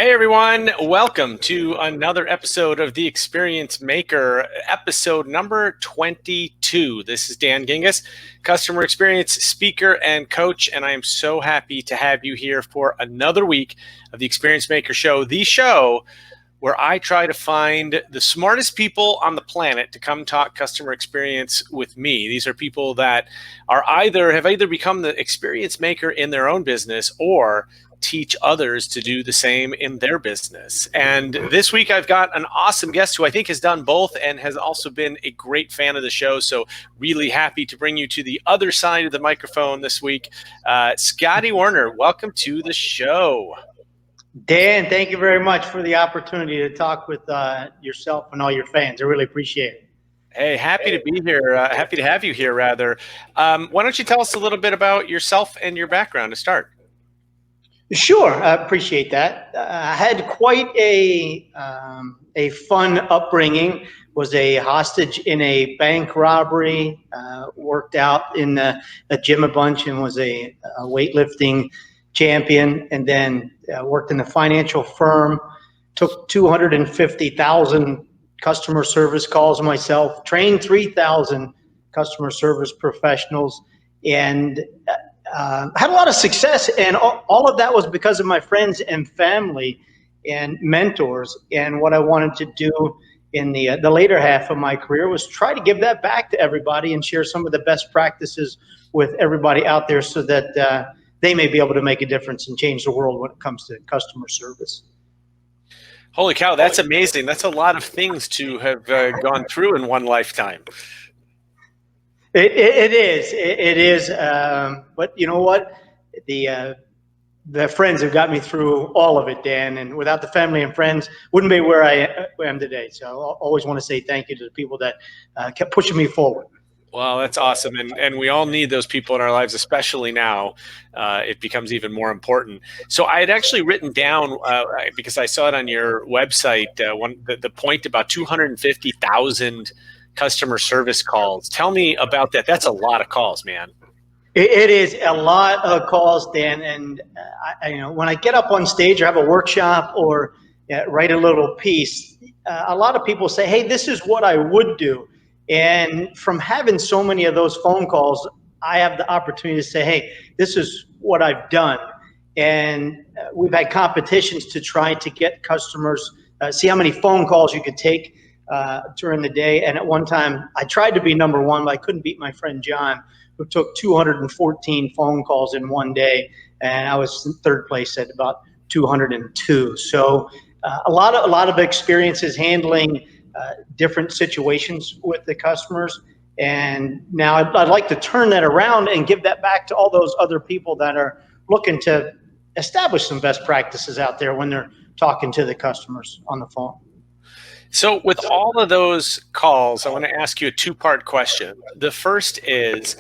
Hey everyone, welcome to another episode of The Experience Maker, episode number 22. This is Dan Gingiss, customer experience speaker and coach, and I am so happy to have you here for another week of The Experience Maker Show, the show where I try to find the smartest people on the planet to come talk customer experience with me. These are people that have either become the experience maker in their own business or teach others to do the same in their business. And this week I've got an awesome guest who I think has done both and has also been a great fan of the show. So really happy to bring you to the other side of the microphone this week. Scotty Werner, welcome to the show. Dan, thank you very much for the opportunity to talk with yourself and all your fans. I really appreciate it. Hey, happy to be here. Happy to have you here, rather. Why don't you tell us a little bit about yourself and your background to start? Sure, I appreciate that. I had quite a fun upbringing. Was a hostage in a bank robbery. Worked out in a gym a bunch and was a weightlifting champion. And then worked in a financial firm. Took 250,000 customer service calls myself. Trained 3,000 customer service professionals, and had a lot of success, and all of that was because of my friends and family and mentors. And what I wanted to do in the later half of my career was try to give that back to everybody and share some of the best practices with everybody out there so that they may be able to make a difference and change the world when it comes to customer service. Holy cow, that's amazing. That's a lot of things to have gone through in one lifetime. It is. But you know what? The friends have got me through all of it, Dan. And without the family and friends, wouldn't be where I am today. So I always want to say thank you to the people that kept pushing me forward. Well, that's awesome. And we all need those people in our lives, especially now. It becomes even more important. So I had actually written down, because I saw it on your website, the point about 250,000 customer service calls. Tell me about that. That's a lot of calls, man. It is a lot of calls, Dan. And when I get up on stage or have a workshop or write a little piece, a lot of people say, "Hey, this is what I would do." And from having so many of those phone calls, I have the opportunity to say, "Hey, this is what I've done." And we've had competitions to try to get customers, see how many phone calls you could take during the day. And at one time I tried to be number one, but I couldn't beat my friend John, who took 214 phone calls in one day. And I was in third place at about 202. So a lot of experiences handling different situations with the customers. And now I'd like to turn that around and give that back to all those other people that are looking to establish some best practices out there when they're talking to the customers on the phone. So with all of those calls, I want to ask you a two-part question. The first is,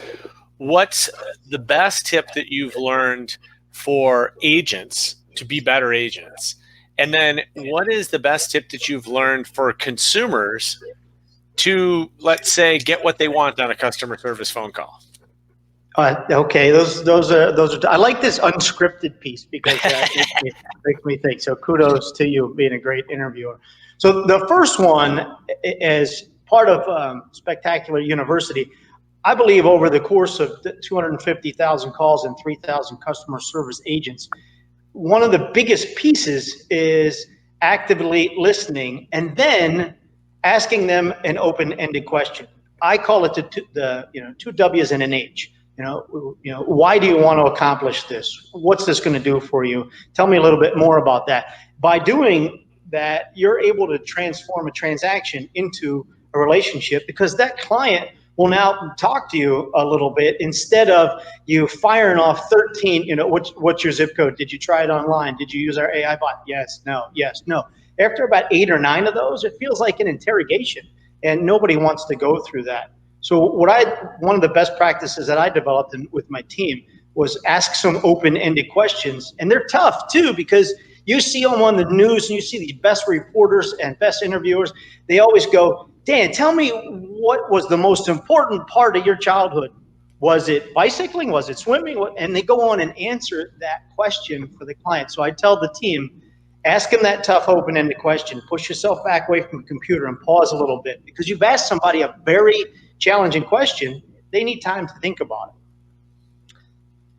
what's the best tip that you've learned for agents to be better agents? And then what is the best tip that you've learned for consumers to, let's say, get what they want on a customer service phone call? Okay, those are. I like this unscripted piece because it makes me think. So kudos to you being a great interviewer. So the first one is part of Spectacular University. I believe over the course of 250,000 calls and 3,000 customer service agents, one of the biggest pieces is actively listening and then asking them an open-ended question. I call it the two W's and an H. Why do you want to accomplish this? What's this going to do for you? Tell me a little bit more about that. By doing that, you're able to transform a transaction into a relationship, because that client will now talk to you a little bit instead of you firing off 13, what's your zip code? Did you try it online? Did you use our AI bot? Yes, no, yes, no. After about 8 or 9 of those, it feels like an interrogation, and nobody wants to go through that. So one of the best practices that I developed with my team was ask some open-ended questions. And they're tough too, because you see them on the news and you see the best reporters and best interviewers. They always go, "Dan, tell me, what was the most important part of your childhood? Was it bicycling? Was it swimming?" And they go on and answer that question for the client. So I tell the team, Ask them that tough open-ended question. Push yourself back away from the computer and pause a little bit, because you've asked somebody a very challenging question. They need time to think about it.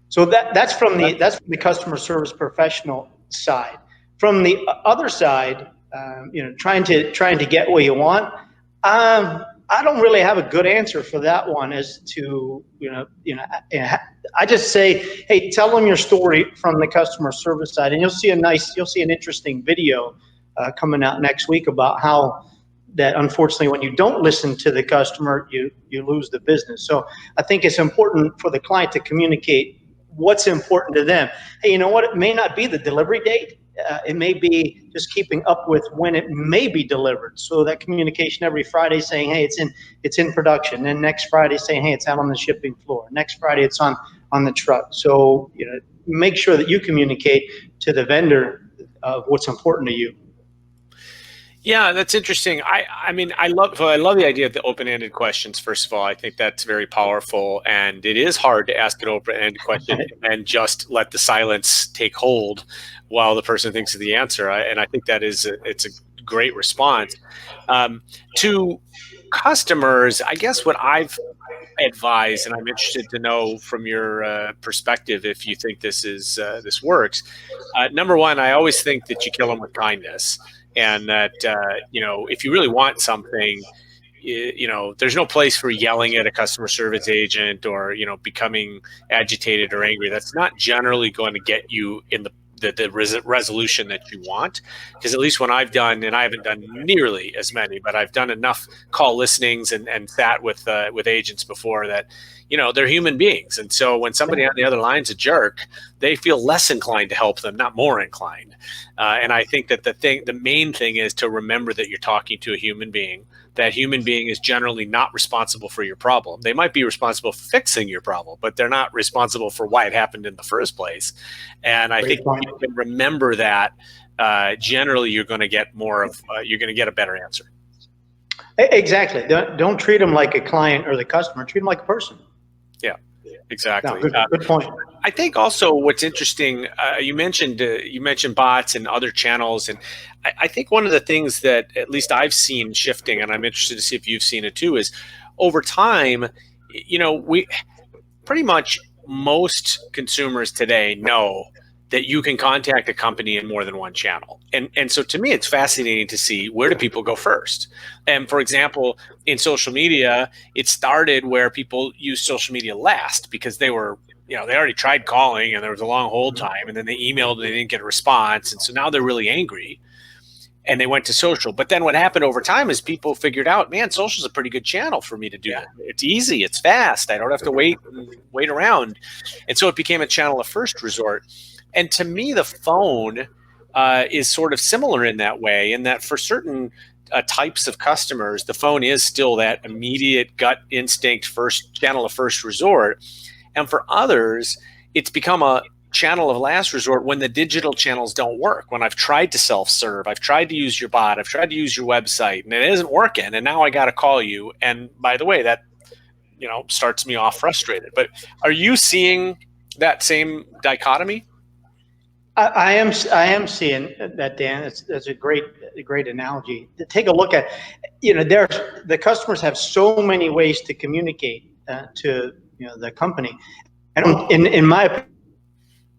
So that's from the customer service professional side. From the other side, trying to get what you want. I don't really have a good answer for that one as to, I just say, hey, tell them your story from the customer service side, and you'll see an interesting video coming out next week about how that, unfortunately, when you don't listen to the customer, you lose the business. So I think it's important for the client to communicate what's important to them. Hey, you know what? It may not be the delivery date. It may be just keeping up with when it may be delivered. So that communication every Friday saying, hey, it's in production. Then next Friday saying, hey, it's out on the shipping floor. Next Friday it's on the truck. So make sure that you communicate to the vendor of what's important to you. Yeah, that's interesting. I love the idea of the open-ended questions. First of all, I think that's very powerful, and it is hard to ask an open-ended question and just let the silence take hold while the person thinks of the answer. And I think that it's a great response. To customers, I guess what I've advised, and I'm interested to know from your perspective if you think this works. Number one, I always think that you kill them with kindness. And that, if you really want something, there's no place for yelling at a customer service agent or, becoming agitated or angry. That's not generally going to get you in the resolution that you want. Because at least when I've done, and I haven't done nearly as many, but I've done enough call listenings and sat with agents before that, they're human beings. And so when somebody on the other line's a jerk, they feel less inclined to help them, not more inclined. And I think that the main thing is to remember that you're talking to a human being. That human being is generally not responsible for your problem. They might be responsible for fixing your problem, but they're not responsible for why it happened in the first place. And I think if you can remember that, generally you're going to get a better answer. Exactly. Don't treat them like a client or the customer. Treat them like a person. Yeah, exactly. No, good point. I think also what's interesting, you mentioned bots and other channels, and I think one of the things that at least I've seen shifting, and I'm interested to see if you've seen it too, is over time, we pretty much most consumers today know that you can contact a company in more than one channel. And so to me, it's fascinating to see where do people go first. And for example, in social media, it started where people used social media last because they were, they already tried calling and there was a long hold time, and then they emailed and they didn't get a response. And so now they're really angry and they went to social. But then what happened over time is people figured out, man, social's a pretty good channel for me to do that. It's easy, it's fast. I don't have to wait around. And so it became a channel of first resort. And to me, the phone is sort of similar in that way, in that for certain types of customers, the phone is still that immediate gut instinct first channel of first resort. And for others, it's become a channel of last resort when the digital channels don't work. When I've tried to self-serve, I've tried to use your bot, I've tried to use your website, and it isn't working. And now I got to call you. And by the way, that starts me off frustrated. But are you seeing that same dichotomy? I am seeing that, Dan. That's a great analogy. To take a look at, the customers have so many ways to communicate to the company, and in my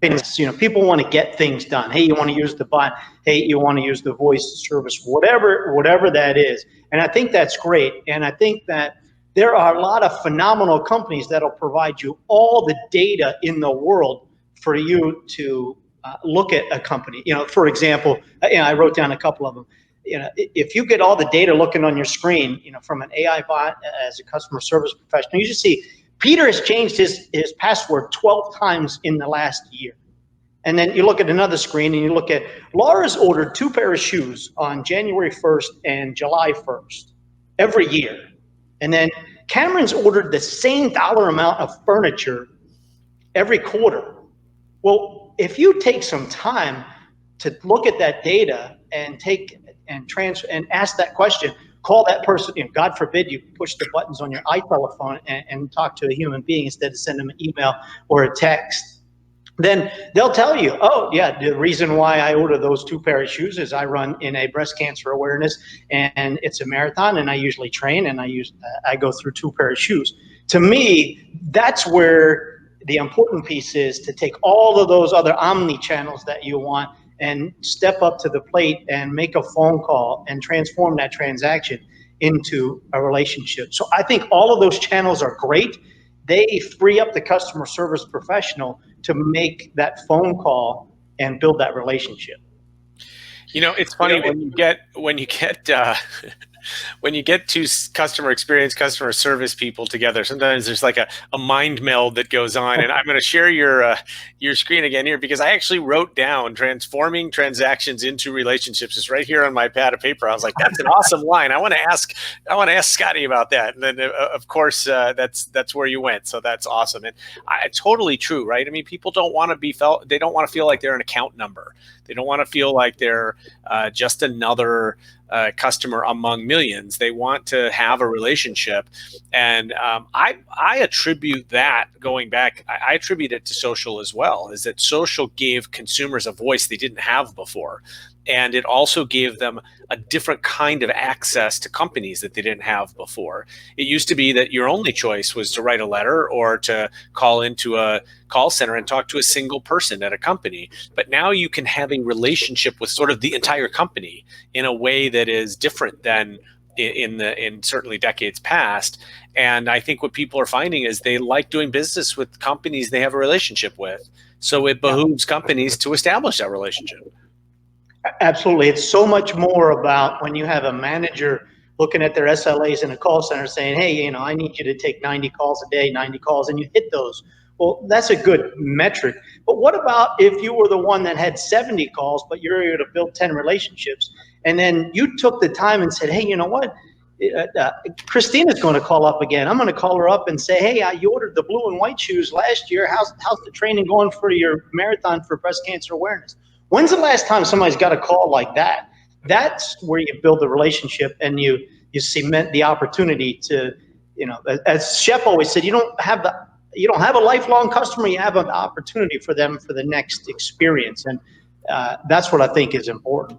opinion, people want to get things done. Hey, you want to use the bot? Hey, you want to use the voice service? Whatever that is, and I think that's great. And I think that there are a lot of phenomenal companies that'll provide you all the data in the world for you to look at a company. For example, I wrote down a couple of them. If you get all the data looking on your screen, from an AI bot as a customer service professional, you just see Peter has changed his password 12 times in the last year. And then you look at another screen and you look at Laura's ordered 2 pairs of shoes on January 1st and July 1st every year. And then Cameron's ordered the same dollar amount of furniture every quarter. Well, if you take some time to look at that data and ask that question, call that person, God forbid you push the buttons on your iTelephone and talk to a human being instead of sending them an email or a text. then they'll tell you, oh yeah, the reason why I order those 2 pair of shoes is I run in a breast cancer awareness, and it's a marathon, and I usually train, and I go through 2 pair of shoes. To me, that's where the important piece is, to take all of those other omni channels that you want and step up to the plate and make a phone call and transform that transaction into a relationship. So I think all of those channels are great. They free up the customer service professional to make that phone call and build that relationship. It's funny when you get when you get two customer experience, customer service people together, sometimes there's like a mind meld that goes on. And I'm going to share your screen again here, because I actually wrote down transforming transactions into relationships. It's right here on my pad of paper. I was like, that's an awesome line. I want to ask Scotty about that. And then of course, that's where you went. So that's awesome. And totally true, right? I mean, people don't want to they don't want to feel like they're an account number. They don't want to feel like they're just another customer among millions. They want to have a relationship. And I attribute that, going back, I attribute it to social as well, is that social gave consumers a voice they didn't have before. And it also gave them a different kind of access to companies that they didn't have before. It used to be that your only choice was to write a letter or to call into a call center and talk to a single person at a company. But now you can have a relationship with sort of the entire company in a way that is different than in certainly decades past. And I think what people are finding is they like doing business with companies they have a relationship with. So it behooves companies to establish that relationship. Absolutely. It's so much more about when you have a manager looking at their SLAs in a call center saying, hey, I need you to take 90 calls a day, 90 calls, and you hit those. Well, that's a good metric. But what about if you were the one that had 70 calls, but you're able to build 10 relationships, and then you took the time and said, hey, you know what? Christina's going to call up again. I'm going to call her up and say, hey, you ordered the blue and white shoes last year. How's the training going for your marathon for breast cancer awareness? When's the last time somebody's got a call like that? That's where you build the relationship and you cement the opportunity to, as Shep always said, you don't have a lifelong customer. You have an opportunity for them for the next experience, and that's what I think is important.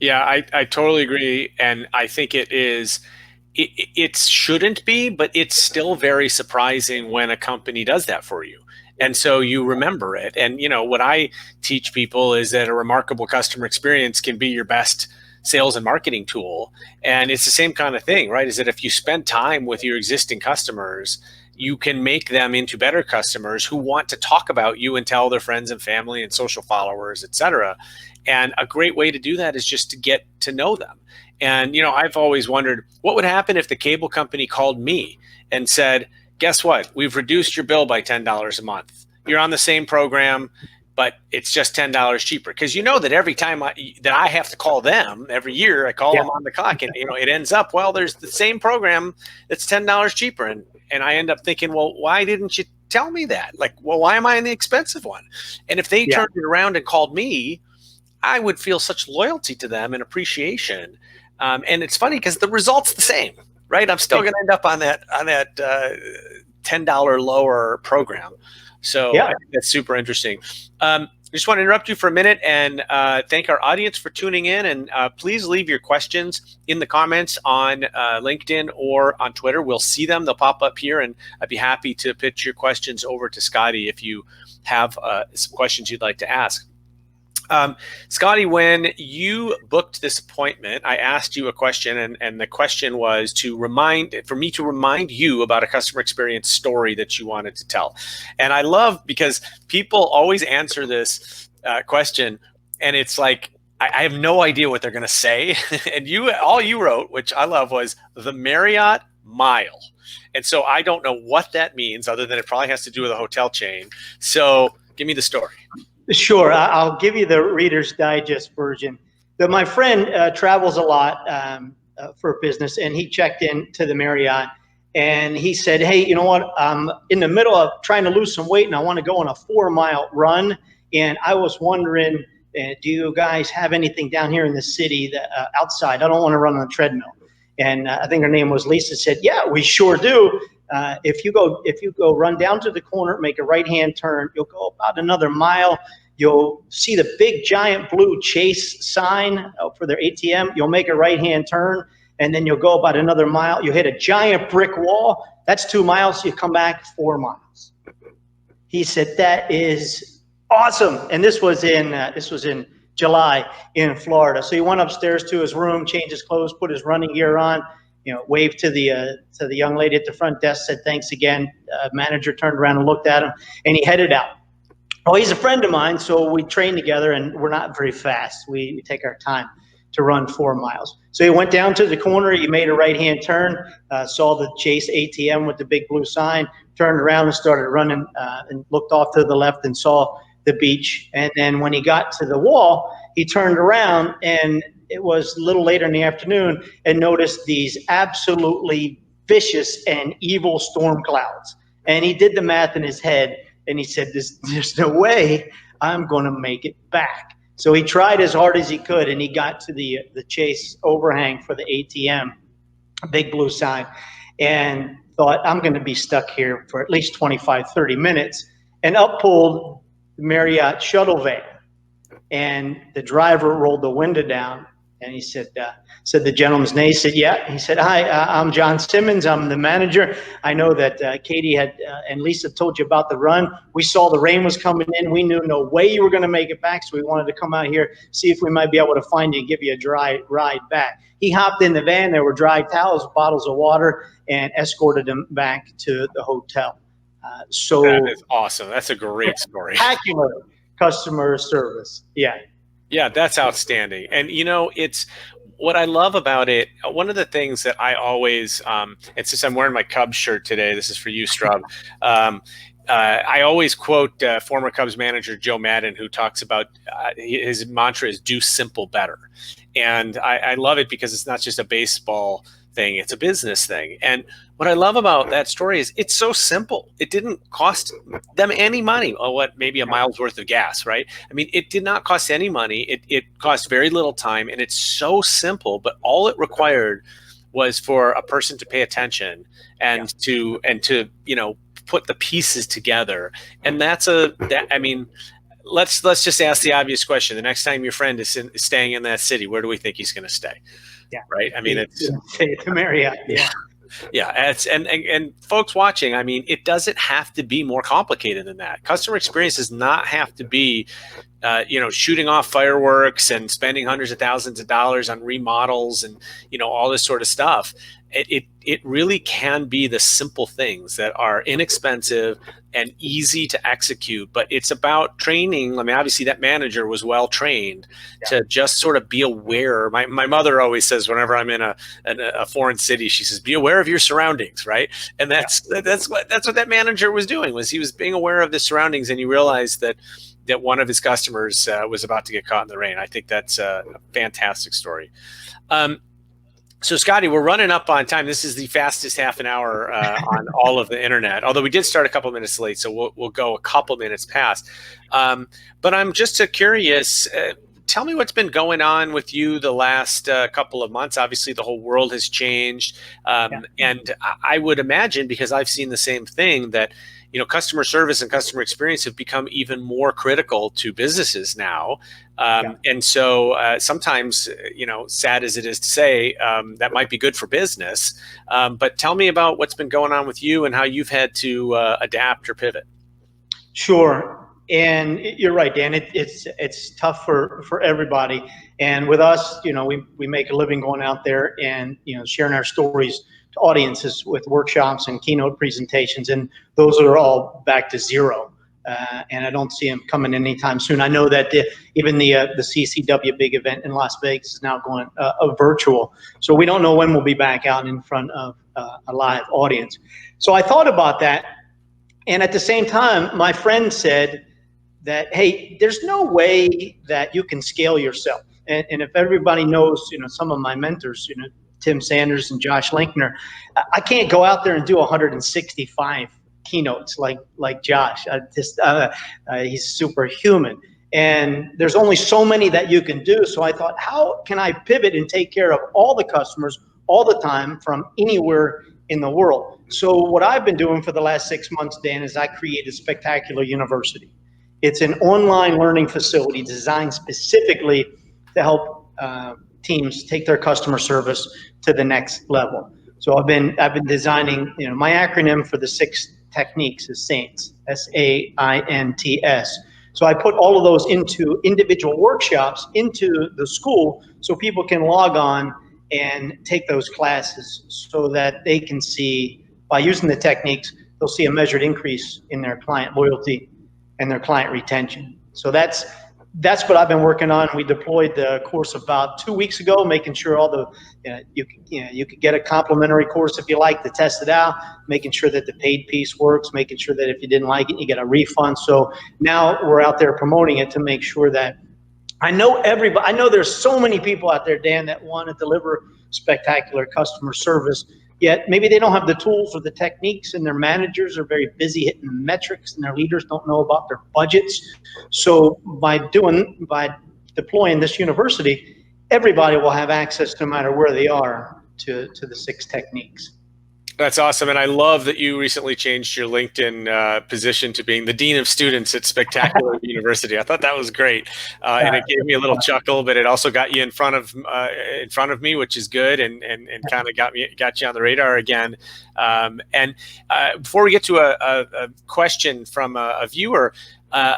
Yeah, I totally agree, and I think it is. It shouldn't be, but it's still very surprising when a company does that for you. And so you remember it. And, what I teach people is that a remarkable customer experience can be your best sales and marketing tool. And it's the same kind of thing, right? Is that if you spend time with your existing customers, you can make them into better customers who want to talk about you and tell their friends and family and social followers, et cetera. And a great way to do that is just to get to know them. And, I've always wondered what would happen if the cable company called me and said, guess what? We've reduced your bill by $10 a month. You're on the same program, but it's just $10 cheaper. Because that every time that I have to call them every year, I call them on the clock, and it ends up, well, there's the same program that's $10 cheaper, and I end up thinking, well, why didn't you tell me that? Like, well, why am I in the expensive one? And if they turned it around and called me, I would feel such loyalty to them and appreciation. And it's funny because the result's the same. Right, I'm still going to end up on that $10 lower program. So I think that's super interesting. I just want to interrupt you for a minute and thank our audience for tuning in. And please leave your questions in the comments on LinkedIn or on Twitter. We'll see them; they'll pop up here, and I'd be happy to pitch your questions over to Scotty if you have some questions you'd like to ask. Scotty, when you booked this appointment, I asked you a question, and the question was for me to remind you about a customer experience story that you wanted to tell. And I love, because people always answer this question, and it's like, I have no idea what they're going to say. And all you wrote, which I love, was the Marriott Mile. And so I don't know what that means, other than it probably has to do with a hotel chain. So give me the story. Sure. I'll give you the Reader's Digest version. My friend travels a lot for business, and he checked in to the Marriott, and he said, hey, you know what? I'm in the middle of trying to lose some weight, and I want to go on a 4-mile run. And I was wondering, do you guys have anything down here in the city that outside? I don't want to run on a treadmill. And I think her name was Lisa, said, yeah, we sure do. If you go run down to the corner, make a right-hand turn, you'll go about another mile. You'll see the big giant blue Chase sign for their ATM. You'll make a right-hand turn, and then you'll go about another mile. You'll hit a giant brick wall. That's 2 miles. You come back 4 miles. He said, that is awesome. And this was in July in Florida. So he went upstairs to his room, changed his clothes, put his running gear on, waved to the young lady at the front desk, said thanks again. Manager turned around and looked at him, and he headed out. Well, he's a friend of mine, so we train together, and we're not very fast. We take our time to run 4 miles. So he went down to the corner, he made a right-hand turn, saw the Chase ATM with the big blue sign, turned around and started running, and looked off to the left and saw the beach. And then when he got to the wall, he turned around, and it was a little later in the afternoon, and noticed these absolutely vicious and evil storm clouds. And he did the math in his head, and he said, there's no way I'm going to make it back. So he tried as hard as he could, and he got to the Chase overhang for the ATM, a big blue sign, and thought, I'm going to be stuck here for at least 25, 30 minutes. And up pulled the Marriott shuttle van, and the driver rolled the window down, and he said the gentleman's name. He said, yeah. He said, hi, I'm John Simmons. I'm the manager. I know that Katie and Lisa told you about the run. We saw the rain was coming in. We knew no way you were going to make it back, so we wanted to come out here, see if we might be able to find you and give you a dry ride back. He hopped in the van. There were dry towels, bottles of water, and escorted him back to the hotel. So that is awesome. That's a great story. Spectacular customer service. Yeah. Yeah, that's outstanding. And, it's what I love about it. One of the things that I always, and since I'm wearing my Cubs shirt today, this is for you, Strub. I always quote former Cubs manager Joe Madden, who talks about his mantra is do simple better. And I love it because it's not just a baseball thing, it's a business thing. And what I love about that story is it's so simple. It didn't cost them any money. Maybe a mile's worth of gas, right? I mean, it did not cost any money. It cost very little time, and it's so simple, but all it required was for a person to pay attention and to put the pieces together. And let's just ask the obvious question. The next time your friend is staying in that city, where do we think he's going to stay? Yeah. Right. I mean, it's the Marriott. Yeah. Yeah. And folks watching, I mean, it doesn't have to be more complicated than that. Customer experience does not have to be, shooting off fireworks and spending hundreds of thousands of dollars on remodels and, all this sort of stuff. It really can be the simple things that are inexpensive and easy to execute, but it's about training. I mean, obviously that manager was well trained to just sort of be aware. My mother always says whenever I'm in a foreign city, she says, be aware of your surroundings, right? And that's what that manager was doing, was he was being aware of the surroundings, and he realized that one of his customers was about to get caught in the rain. I think that's a fantastic story. So, Scotty, we're running up on time. This is the fastest half an hour on all of the internet, although we did start a couple minutes late, so we'll go a couple minutes past. But I'm just curious, tell me what's been going on with you the last couple of months. Obviously, the whole world has changed. And I would imagine, because I've seen the same thing, that customer service and customer experience have become even more critical to businesses now. And so sometimes, sad as it is to say, that might be good for business. But tell me about what's been going on with you and how you've had to adapt or pivot. Sure. And you're right, Dan. It's tough for everybody. And with us, we make a living going out there and, sharing our stories to audiences with workshops and keynote presentations, and those are all back to zero. And I don't see them coming anytime soon. I know that even the CCW big event in Las Vegas is now going virtual. So we don't know when we'll be back out in front of a live audience. So I thought about that. And at the same time, my friend said that, hey, there's no way that you can scale yourself. And if everybody knows, some of my mentors, Tim Sanders and Josh Linkner, I can't go out there and do 165 keynotes like Josh. He's superhuman. And there's only so many that you can do. So I thought, how can I pivot and take care of all the customers all the time from anywhere in the world. So what I've been doing for the last 6 months, Dan, is I created Spectacular University. It's an online learning facility designed specifically to help teams take their customer service to the next level. So I've been designing, my acronym for the 6 techniques is SAINTS, SAINTS. So I put all of those into individual workshops into the school so people can log on and take those classes so that they can see, by using the techniques, they'll see a measured increase in their client loyalty and their client retention. So that's what I've been working on. We deployed the course about 2 weeks ago, making sure all the you could get a complimentary course if you like to test it out, making sure that the paid piece works, making sure that if you didn't like it, you get a refund. So now we're out there promoting it to make sure that I know there's so many people out there, Dan, that want to deliver spectacular customer service, yet maybe they don't have the tools or the techniques, and their managers are very busy hitting the metrics, and their leaders don't know about their budgets. So by deploying this university, everybody will have access, no matter where they are, to the 6 techniques. That's awesome. And I love that you recently changed your LinkedIn position to being the Dean of Students at Spectacular University. I thought that was great. And it gave me a little chuckle, but it also got you in front of me, which is good, and kind of got you on the radar again. And before we get to a question from a viewer,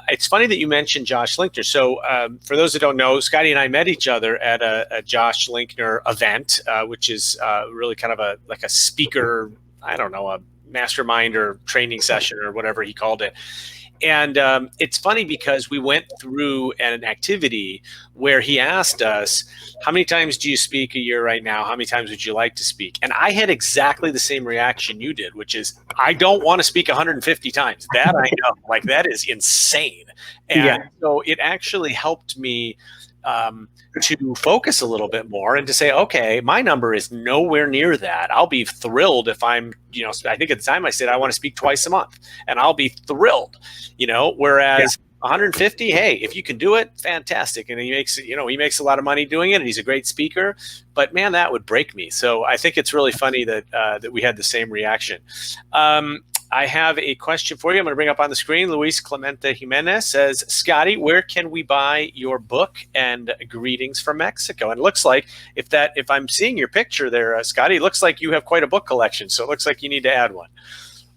it's funny that you mentioned Josh Linkner. So for those that don't know, Scotty and I met each other at a Josh Linkner event, which is really kind of a speaker, I don't know, a mastermind or training session or whatever he called it. And it's funny because we went through an activity where he asked us, how many times do you speak a year right now? How many times would you like to speak? And I had exactly the same reaction you did, which is, I don't want to speak 150 times. That I know, like that is insane. And so it actually helped me to focus a little bit more and to say, okay, my number is nowhere near that. I'll be thrilled if I'm, I think at the time I said I want to speak twice a month, and I'll be thrilled, whereas 150, hey, if you can do it, fantastic. And he makes a lot of money doing it, and he's a great speaker, but man, that would break me. So I think it's really funny that we had the same reaction. I have a question for you. I'm going to bring up on the screen. Luis Clemente Jimenez says, Scotty, where can we buy your book and Greetings from Mexico? And it looks like, if I'm seeing your picture there, Scotty, it looks like you have quite a book collection. So it looks like you need to add one.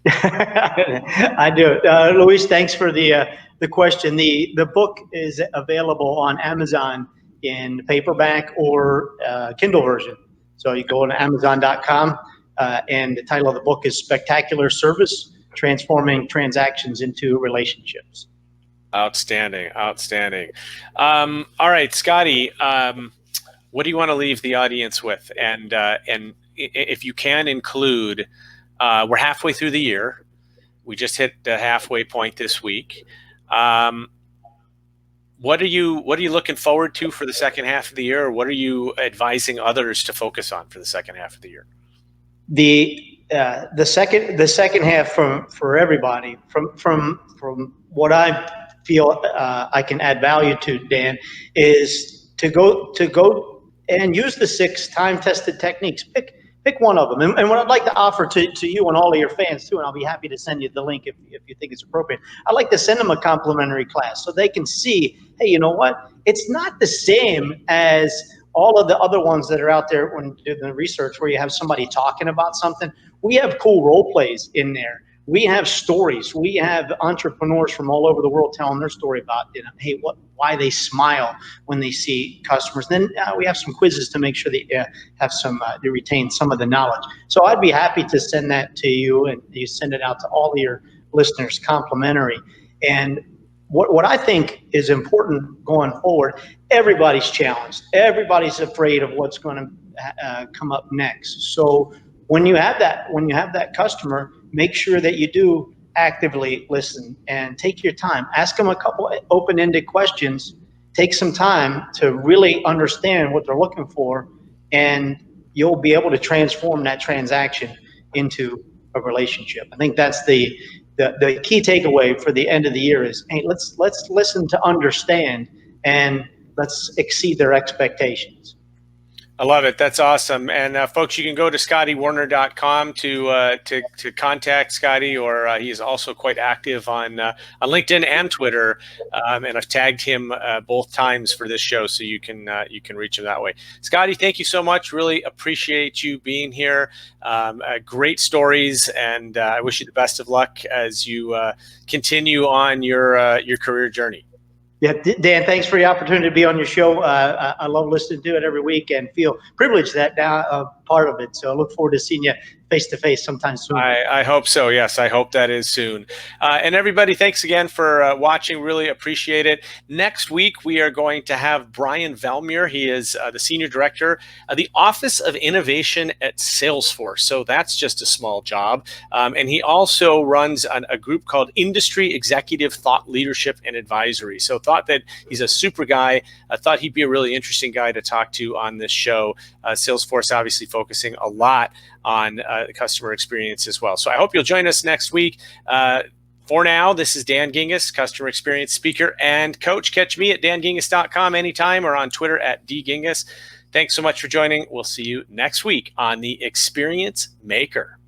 I do. Luis, thanks for the question. The book is available on Amazon in paperback or Kindle version. So you go to Amazon.com. And the title of the book is Spectacular Service, Transforming Transactions into Relationships. Outstanding. All right, Scotty, what do you want to leave the audience with? And if you can include, we're halfway through the year. We just hit the halfway point this week. What are you looking forward to for the second half of the year? Or what are you advising others to focus on for the second half of the year? The second half for everybody, from what I feel I can add value to, Dan, is to go and use the 6 time-tested techniques. Pick one of them. And what I'd like to offer to you and all of your fans too, and I'll be happy to send you the link if you think it's appropriate, I'd like to send them a complimentary class so they can see, hey, you know what? It's not the same as all of the other ones that are out there when you do the research where you have somebody talking about something. We have cool role plays in there. We have stories. We have entrepreneurs from all over the world telling their story about, hey, why they smile when they see customers. Then we have some quizzes to make sure that you have you retain some of the knowledge. So I'd be happy to send that to you, and you send it out to all of your listeners complimentary. And what I think is important going forward, everybody's challenged. Everybody's afraid of what's going to come up next. So when you have that customer, make sure that you do actively listen and take your time. Ask them a couple open-ended questions. Take some time to really understand what they're looking for, and you'll be able to transform that transaction into a relationship. I think that's the key takeaway for the end of the year is, hey, let's listen to understand, and let's exceed their expectations. I love it. That's awesome. And folks, you can go to scottywerner.com to contact Scotty, or he is also quite active on LinkedIn and Twitter. And I've tagged him both times for this show, so you can reach him that way. Scotty, thank you so much. Really appreciate you being here. Great stories, and I wish you the best of luck as you continue on your career journey. Yeah, Dan, thanks for the opportunity to be on your show. I love listening to it every week and feel privileged that now part of it. So I look forward to seeing you face to face sometime soon. I hope so. Yes, I hope that is soon. And everybody, thanks again for watching. Really appreciate it. Next week, we are going to have Brian Velmuir. He is the Senior Director of the Office of Innovation at Salesforce. So that's just a small job. And he also runs a group called Industry Executive Thought Leadership and Advisory. So thought that he's a super guy. I thought he'd be a really interesting guy to talk to on this show. Salesforce obviously focusing a lot on customer experience as well. So I hope you'll join us next week. For now, this is Dan Gingiss, customer experience speaker and coach. Catch me at dangingiss.com anytime or on Twitter at dgingiss. Thanks so much for joining. We'll see you next week on The Experience Maker.